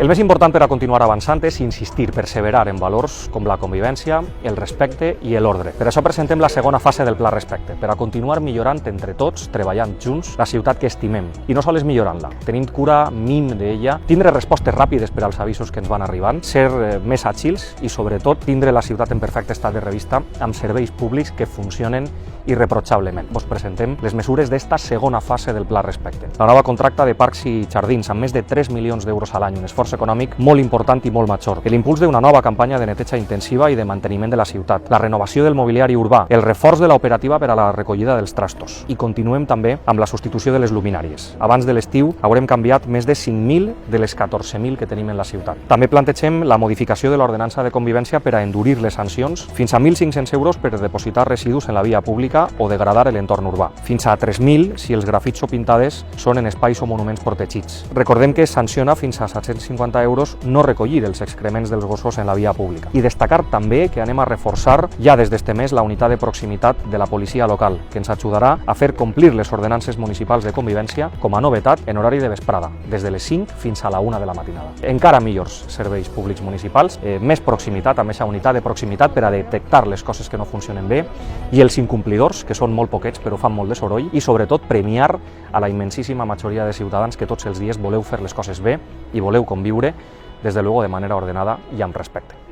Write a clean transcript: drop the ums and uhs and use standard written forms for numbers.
El més important per a continuar avançant és insistir, perseverar en valors com la convivència, el respecte i l'ordre. Per això presentem la segona fase del Pla Respecte, per a continuar millorant entre tots, treballant junts, la ciutat que estimem. I no sols millorant-la, tenint cura, mim d'ella, tindre respostes ràpides per als avisos que ens van arribant, ser més àgils i, sobretot, tindre la ciutat en perfecte estat de revista amb serveis públics que funcionen irreprotxablement. Vos presentem les mesures d'esta segona fase del Pla Respecte. La nova contracta de parcs i jardins amb més de 3 milions d'euros a l'any, un esforç econòmic molt important i molt major. L'impuls d'una nova campanya de neteja intensiva i de manteniment de la ciutat, la renovació del mobiliari urbà, el reforç de l'operativa per a la recollida dels trastos. I continuem també amb la substitució de les luminàries. Abans de l'estiu haurem canviat més de 5.000 de les 14.000 que tenim en la ciutat. També plantegem la modificació de l'ordenança de convivència per a endurir les sancions fins a 1.500 euros per depositar residus en la via pública o degradar l'entorn urbà. Fins a 3.000 si els grafits o pintades són en espais o monuments protegits. Recordem que es sanciona fins a 750 euros no recollir els excrements dels gossos en la via pública. I destacar també que anem a reforçar ja des d'este mes la unitat de proximitat de la policia local, que ens ajudarà a fer complir les ordenances municipals de convivència com a novetat en horari de vesprada, des de les 5 fins a la 1 de la matinada. Encara millors serveis públics municipals, més proximitat, amb aquesta unitat de proximitat per a detectar les coses que no funcionen bé i els incomplidors, que són molt poquets però fan molt de soroll, i sobretot premiar a la immensíssima majoria de ciutadans que tots els dies voleu fer les coses bé i voleu conviure, des de luego, de manera ordenada i amb respecte.